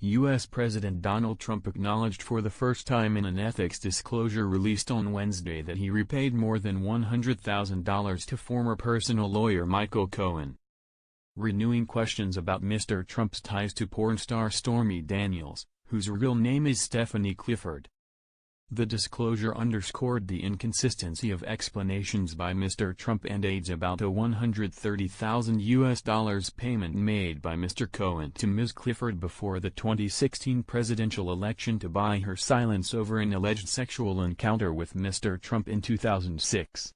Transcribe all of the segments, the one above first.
U.S. President Donald Trump acknowledged for the first time in an ethics disclosure released on Wednesday that he repaid more than $100,000 to former personal lawyer Michael Cohen, renewing questions about Mr. Trump's ties to porn star Stormy Daniels, whose real name is Stephanie Clifford. The disclosure underscored the inconsistency of explanations by Mr. Trump and aides about a $130,000 payment made by Mr. Cohen to Ms. Clifford before the 2016 presidential election to buy her silence over an alleged sexual encounter with Mr. Trump in 2006.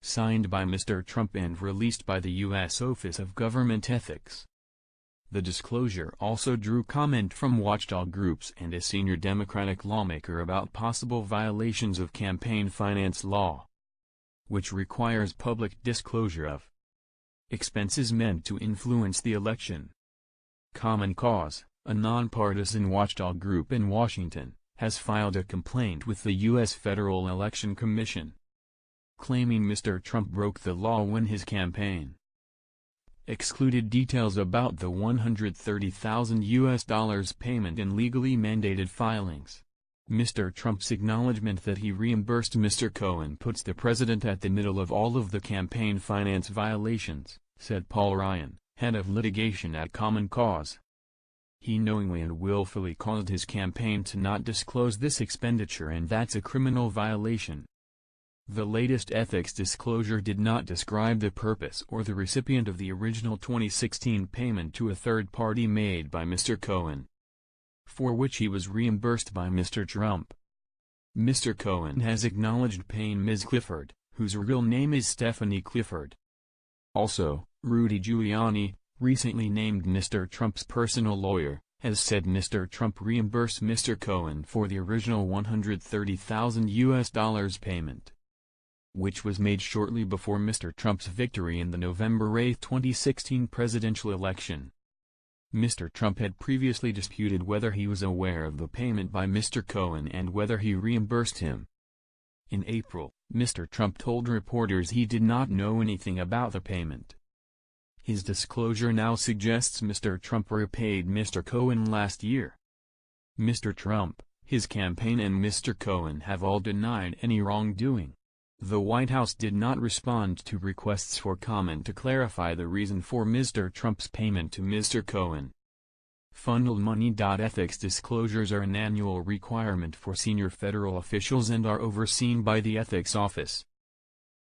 Signed by Mr. Trump and released by the U.S. Office of Government Ethics. The disclosure also drew comment from watchdog groups and a senior Democratic lawmaker about possible violations of campaign finance law, which requires public disclosure of expenses meant to influence the election. Common Cause, a nonpartisan watchdog group in Washington, has filed a complaint with the U.S. Federal Election Commission, claiming Mr. Trump broke the law when his campaign excluded details about the $130,000 payment in legally mandated filings. Mr. Trump's acknowledgement that he reimbursed Mr. Cohen puts the president at the middle of all of the campaign finance violations, said Paul Ryan, head of litigation at Common Cause. He knowingly and willfully caused his campaign to not disclose this expenditure, and that's a criminal violation. The latest ethics disclosure did not describe the purpose or the recipient of the original 2016 payment to a third party made by Mr. Cohen, for which he was reimbursed by Mr. Trump. Mr. Cohen has acknowledged paying Ms. Clifford, whose real name is Stephanie Clifford. Also, Rudy Giuliani, recently named Mr. Trump's personal lawyer, has said Mr. Trump reimbursed Mr. Cohen for the original $130,000 payment, which was made shortly before Mr. Trump's victory in the November 8, 2016 presidential election. Mr. Trump had previously disputed whether he was aware of the payment by Mr. Cohen and whether he reimbursed him. In April, Mr. Trump told reporters he did not know anything about the payment. His disclosure now suggests Mr. Trump repaid Mr. Cohen last year. Mr. Trump, his campaign and Mr. Cohen have all denied any wrongdoing. The White House did not respond to requests for comment to clarify the reason for Mr. Trump's payment to Mr. Cohen. Funneled money. Ethics disclosures are an annual requirement for senior federal officials and are overseen by the Ethics Office,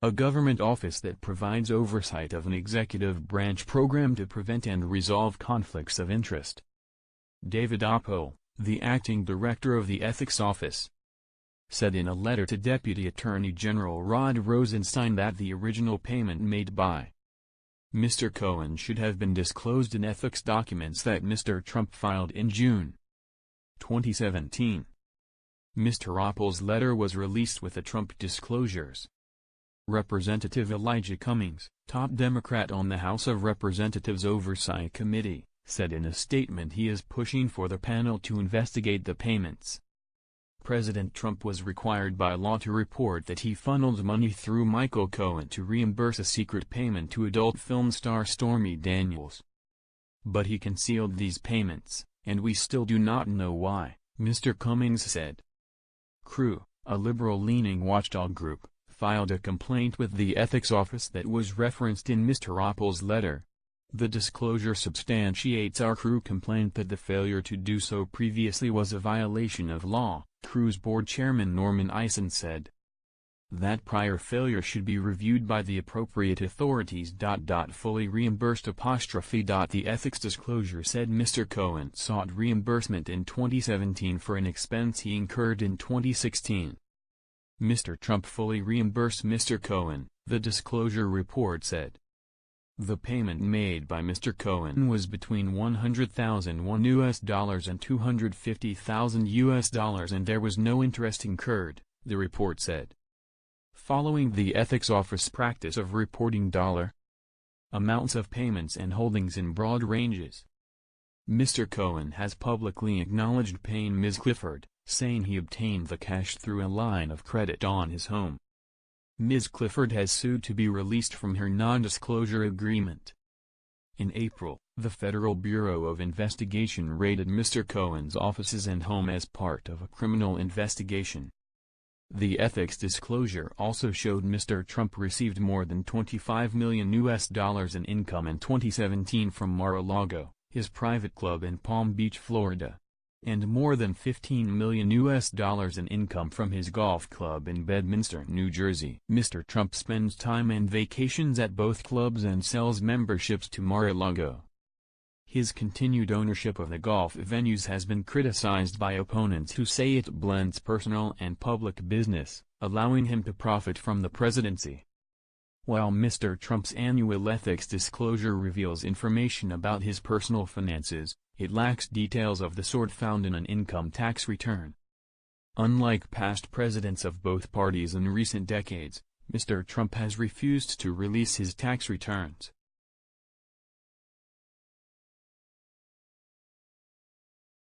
a government office that provides oversight of an executive branch program to prevent and resolve conflicts of interest. David Oppohl, the acting director of the Ethics Office, said in a letter to Deputy Attorney General Rod Rosenstein that the original payment made by Mr. Cohen should have been disclosed in ethics documents that Mr. Trump filed in June 2017. Mr. Oppohl's letter was released with the Trump disclosures. Representative Elijah Cummings, top Democrat on the House of Representatives Oversight Committee, said in a statement he is pushing for the panel to investigate the payments. President Trump was required by law to report that he funneled money through Michael Cohen to reimburse a secret payment to adult film star Stormy Daniels. But he concealed these payments, and we still do not know why, Mr. Cummings said. Crew, a liberal-leaning watchdog group, filed a complaint with the Ethics Office that was referenced in Mr. Oppohl's letter. The disclosure substantiates our Crew complaint that the failure to do so previously was a violation of law. Crew's board chairman Norman Eisen said that prior failure should be reviewed by the appropriate authorities. Fully reimbursed. The ethics disclosure said Mr. Cohen sought reimbursement in 2017 for an expense he incurred in 2016. Mr. Trump fully reimbursed Mr. Cohen, the disclosure report said. The payment made by Mr. Cohen was between $100,001 and $250,000 and there was no interest incurred, the report said. Following the Ethics Office practice of reporting dollar amounts of payments and holdings in broad ranges, Mr. Cohen has publicly acknowledged paying Ms. Clifford, saying he obtained the cash through a line of credit on his home. Ms. Clifford has sued to be released from her non-disclosure agreement. In April, The Federal Bureau of Investigation raided Mr. Cohen's offices and home as part of a criminal investigation. The ethics disclosure also showed Mr. Trump received more than $25 million in income in 2017 from Mar-a-Lago, his private club in Palm Beach, Florida, and more than $15 million in income from his golf club in Bedminster, New Jersey. Mr. Trump spends time and vacations at both clubs and sells memberships to Mar-a-Lago. His continued ownership of the golf venues has been criticized by opponents who say it blends personal and public business, allowing him to profit from the presidency. While Mr. Trump's annual ethics disclosure reveals information about his personal finances, it lacks details of the sort found in an income tax return. Unlike past presidents of both parties in recent decades, Mr. Trump has refused to release his tax returns.